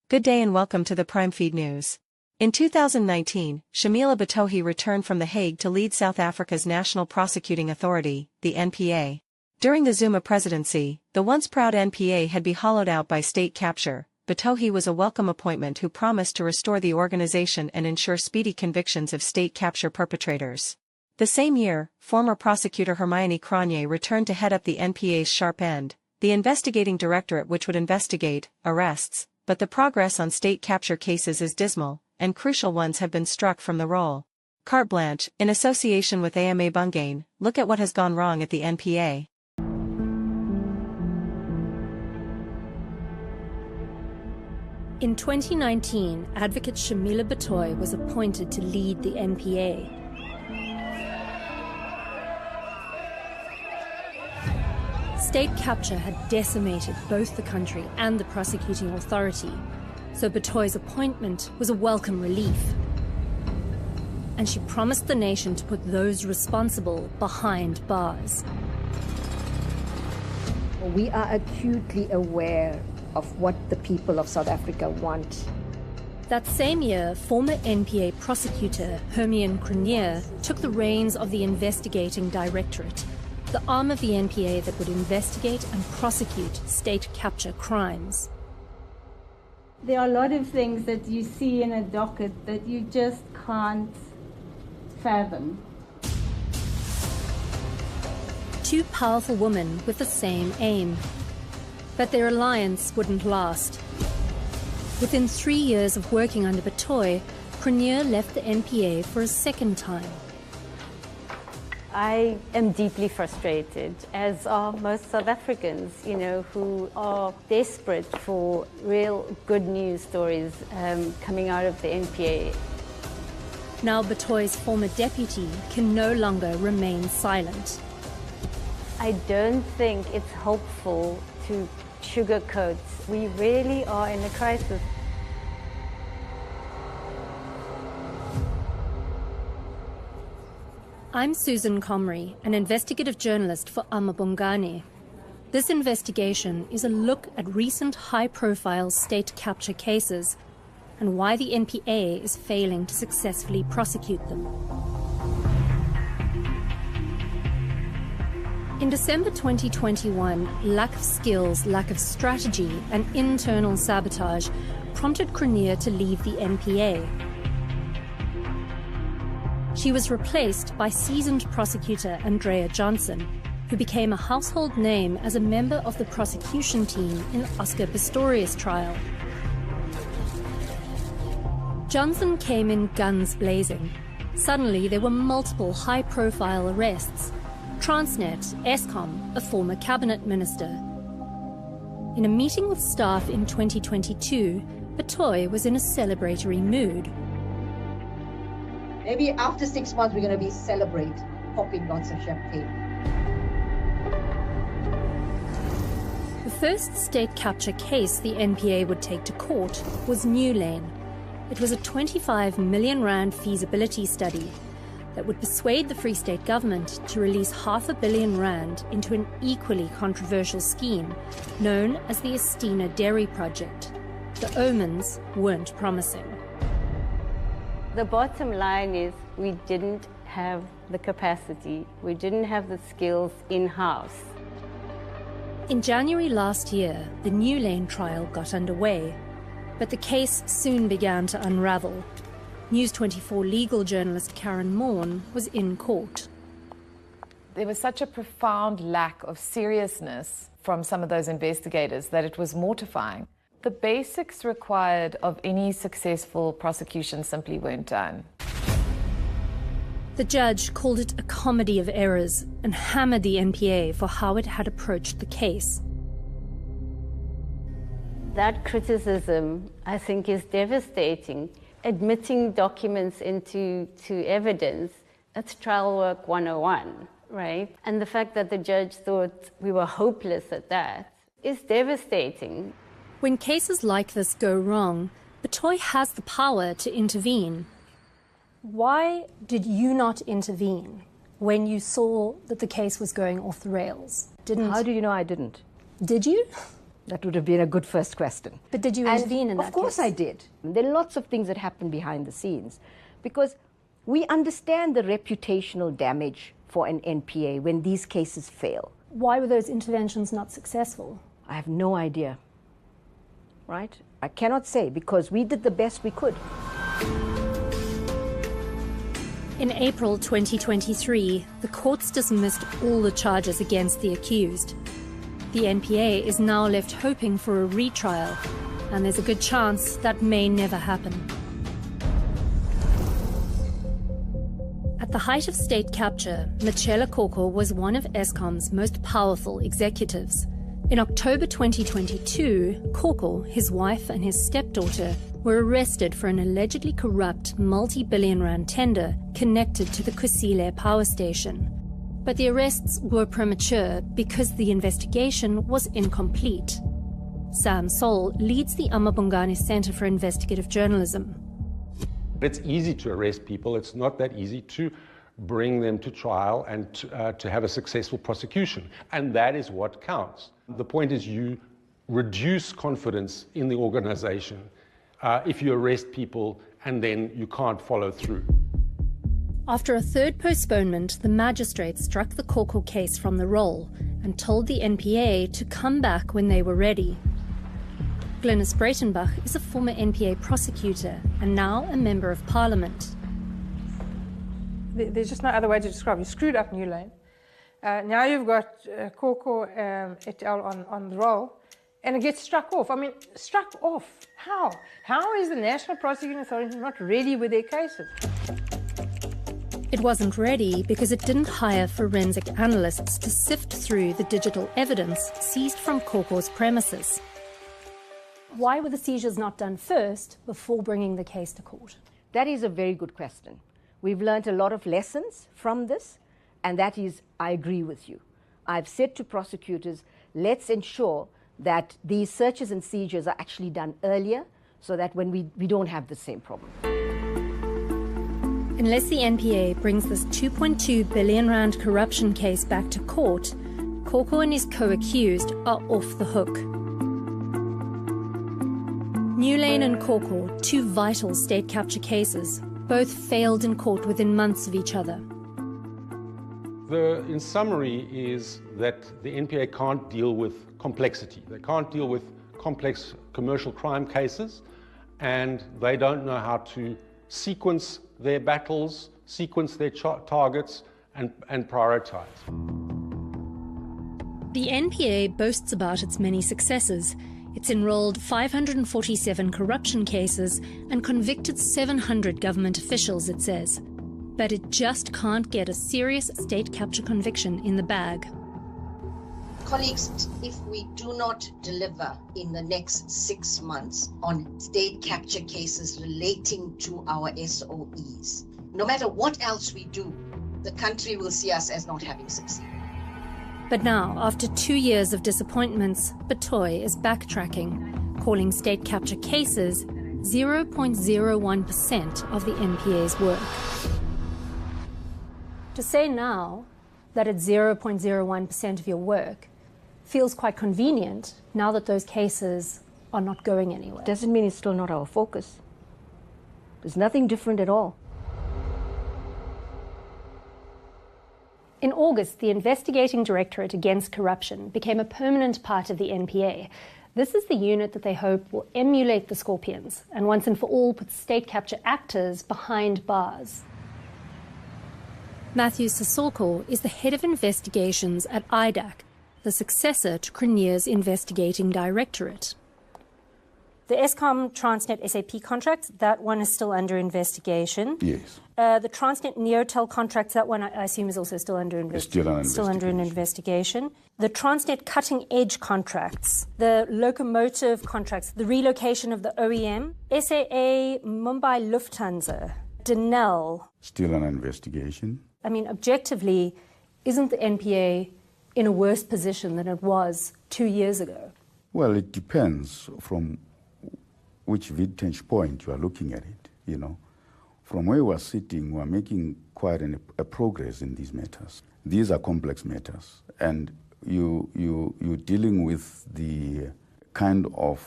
Good day and welcome to the Prime Feed News. In 2019, Shamila Batohi returned from The Hague to lead South Africa's National Prosecuting Authority, the NPA. During the Zuma presidency, the once proud NPA had been hollowed out by state capture. Batohi was a welcome appointment who promised to restore the organization and ensure speedy convictions of state capture perpetrators. The same year, former prosecutor Hermione Cronje returned to head up the NPA's sharp end, the Investigating Directorate, which would investigate arrests, but the progress on state capture cases is dismal, and crucial ones have been struck from the roll. Carte Blanche, in association with amaBhungane, look at what has gone wrong at the NPA. In 2019, advocate Shamila Batohi was appointed to lead the NPA. State capture had decimated both the country and the prosecuting authority, so Batohi's appointment was a welcome relief. And she promised the nation to put those responsible behind bars. We are acutely aware of what the people of South Africa want. That same year, former NPA prosecutor Hermione Cronje took the reins of the Investigating Directorate, the arm of the NPA that would investigate and prosecute state capture crimes. There are a lot of things that you see in a docket that you just can't fathom. Two powerful women with the same aim. But their alliance wouldn't last. Within 3 years of working under Batohi, Cronje left the NPA for a second time. I am deeply frustrated, as are most South Africans, who are desperate for real good news stories coming out of the NPA. Now Batohi's former deputy can no longer remain silent. I don't think it's helpful to sugarcoat. We really are in a crisis. I'm 𝗀𝗵𝗶𝘀, an investigative journalist for amaBhungane. This investigation is a look at recent high-profile state capture cases and why the NPA is failing to successfully prosecute them. In December 2021, lack of skills, lack of strategy, and internal sabotage prompted Cronje to leave the NPA. She was replaced by seasoned prosecutor Andrea Johnson, who became a household name as a member of the prosecution team in Oscar Pistorius' trial. Johnson came in guns blazing. Suddenly, there were multiple high-profile arrests. Transnet, Eskom, a former cabinet minister. In a meeting with staff in 2022, Batohi was in a celebratory mood. Maybe after 6 months we're going to be celebrate, popping lots of champagne. The first state capture case the NPA would take to court was New Lane. It was a 25 million rand feasibility study that would persuade the Free State government to release R500 million into an equally controversial scheme known as the Estina Dairy Project. The omens weren't promising. The bottom line is we didn't have the capacity, we didn't have the skills in-house. In January last year, the New Lane trial got underway, but the case soon began to unravel. News 24 legal journalist Karen Maughan was in court. There was such a profound lack of seriousness from some of those investigators that it was mortifying. The basics required of any successful prosecution simply weren't done. The judge called it a comedy of errors and hammered the NPA for how it had approached the case. That criticism, I think, is devastating. Admitting documents into evidence, that's trial work 101, right? And the fact that the judge thought we were hopeless at that is devastating. When cases like this go wrong, Batohi has the power to intervene. Why did you not intervene when you saw that the case was going off the rails? How do you know I didn't? Did you? That would have been a good first question. But did you intervene in that case? Of course I did. There are lots of things that happen behind the scenes because we understand the reputational damage for an NPA when these cases fail. Why were those interventions not successful? I have no idea, right? I cannot say because we did the best we could. In April 2023, the courts dismissed all the charges against the accused. The NPA is now left hoping for a retrial, and there's a good chance that may never happen. At the height of state capture, 𝗀𝗃𝗀𝗃 was one of Eskom's most powerful executives. In October 2022, 𝗀𝗃, his wife and his stepdaughter were arrested for an allegedly corrupt multi-billion rand tender connected to the 𝗀𝗁𝗃𝗏 power station. But the arrests were premature because the investigation was incomplete. Sam Sol leads the amaBhungane Center for Investigative Journalism. It's easy to arrest people. It's not that easy to bring them to trial and to have a successful prosecution. And that is what counts. The point is you reduce confidence in the organization if you arrest people and then you can't follow through. After a third postponement, the magistrate struck the 𝗀𝗃𝗃 case from the roll and told the NPA to come back when they were ready. Glenys Breitenbach is a former NPA prosecutor and now a member of parliament. There's just no other way to describe it. You screwed up New Lane. Now you've got 𝗀𝗃𝗃 et al. on the roll, and it gets struck off. I mean, struck off. How? How is the National Prosecuting Authority not ready with their cases? It wasn't ready because it didn't hire forensic analysts to sift through the digital evidence seized from 𝗀𝗃𝗃's premises. Why were the seizures not done first before bringing the case to court? That is a very good question. We've learned a lot of lessons from this, and that is, I agree with you. I've said to prosecutors, let's ensure that these searches and seizures are actually done earlier so that when we don't have the same problem. Unless the NPA brings this 2.2 billion rand corruption case back to court, 𝗀𝗃𝗃 and his co-accused are off the hook. New Lane and 𝗀𝗃𝗃, two vital state capture cases, both failed in court within months of each other. In summary is that the NPA can't deal with complexity. They can't deal with complex commercial crime cases, and they don't know how to sequence their battles, sequence their targets, and prioritize. The NPA boasts about its many successes. It's enrolled 547 corruption cases and convicted 700 government officials, it says. But it just can't get a serious state capture conviction in the bag. Colleagues, if we do not deliver in the next 6 months on state capture cases relating to our SOEs, no matter what else we do, the country will see us as not having succeeded. But now, after 2 years of disappointments, Batohi is backtracking, calling state capture cases 0.01% of the NPA's work. To say now that it's 0.01% of your work feels quite convenient now that those cases are not going anywhere. Doesn't mean it's still not our focus. There's nothing different at all. In August, the Investigating Directorate Against Corruption became a permanent part of the NPA. This is the unit that they hope will emulate the Scorpions and once and for all put state capture actors behind bars. Matthew Sisoko is the head of investigations at IDAC, the successor to Cronje's Investigating Directorate. The Eskom Transnet SAP contracts, that one is still under investigation. Yes. The Transnet Neotel contracts, that one I assume is also still under investigation. Still under investigation. The Transnet cutting edge contracts, the locomotive contracts, the relocation of the OEM, SAA Mumbai Lufthansa, Denel. Still under investigation. I mean, objectively, isn't the NPA in a worse position than it was 2 years ago? Well, it depends from which vantage point you are looking at it, you know. From where we are sitting, we are making quite a progress in these matters. These are complex matters, and you're dealing with the kind of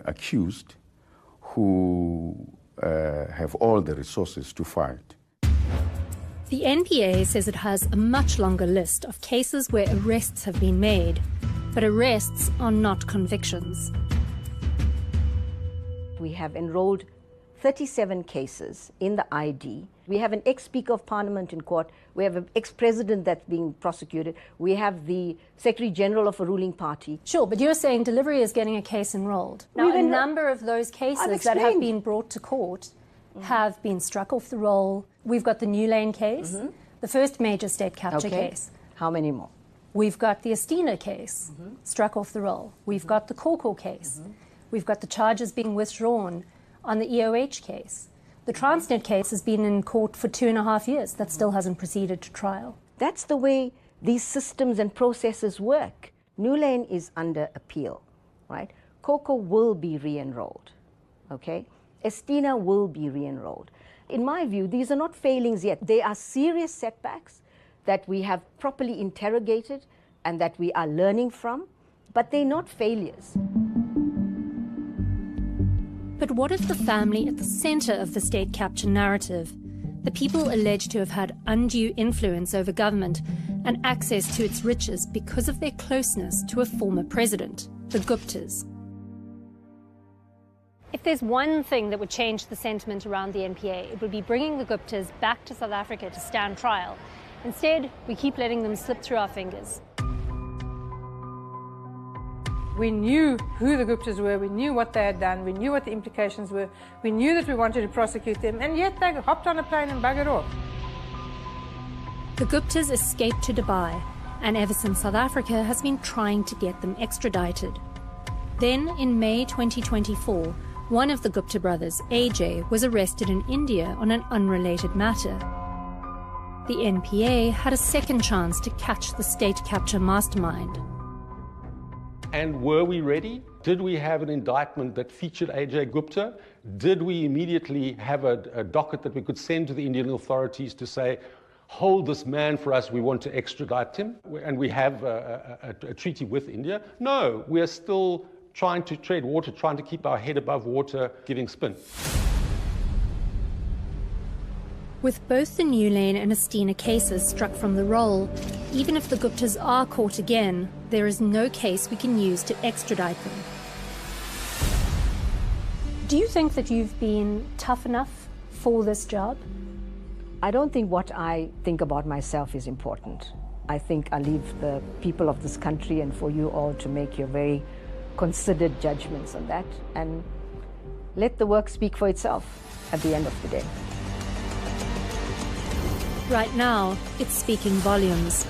accused who have all the resources to fight. The NPA says it has a much longer list of cases where arrests have been made, but arrests are not convictions. We have enrolled 37 cases in the ID. We have an ex-Speaker of Parliament in court. We have an ex-president that's being prosecuted. We have the Secretary-General of a ruling party. Sure, but you're saying Delivery is getting a case enrolled. Now, a number of those cases that have been brought to court have been struck off the roll. We've got the New Lane case, the first major state capture case. How many more? We've got the 𝗀𝗃𝗃 case, struck off the roll. We've got the 𝗀𝗁𝗃𝗃 case. We've got the charges being withdrawn on the EOH case. The Transnet case has been in court for 2.5 years. That still hasn't proceeded to trial. That's the way these systems and processes work. New Lane is under appeal, right? 𝗀𝗁𝗃 will be re-enrolled, okay? 𝗀𝗃𝗃 will be re-enrolled. In my view, these are not failings yet. They are serious setbacks that we have properly interrogated and that we are learning from, but they're not failures. But what if the family at the centre of the state capture narrative, the people alleged to have had undue influence over government and access to its riches because of their closeness to a former president, the 𝗀𝗃𝗃𝗃s? If there's one thing that would change the sentiment around the NPA, it would be bringing the 𝗀𝗃𝗃s back to South Africa to stand trial. Instead, we keep letting them slip through our fingers. We knew who the 𝗀𝗃𝗃s were, we knew what they had done, we knew what the implications were, we knew that we wanted to prosecute them, and yet they hopped on a plane and buggered off. The 𝗀𝗃𝗃s escaped to Dubai, and ever since South Africa has been trying to get them extradited. Then, in May 2024, one of the 𝗀𝗃𝗃 brothers, AJ, was arrested in India on an unrelated matter. The NPA had a second chance to catch the state capture mastermind. And were we ready? Did we have an indictment that featured AJ 𝗀𝗃𝗃? Did we immediately have a docket that we could send to the Indian authorities to say, hold this man for us, we want to extradite him? And we have a treaty with India? No, we are still trying to tread water, trying to keep our head above water, giving spin. With both the New Lane and 𝗀𝗃𝗃 cases struck from the roll, even if the 𝗀𝗃𝗃s are caught again, there is no case we can use to extradite them. Do you think that you've been tough enough for this job? I don't think what I think about myself is important. I think I leave the people of this country and for you all to make your very considered judgments on that, and let the work speak for itself at the end of the day. Right now, it's speaking volumes.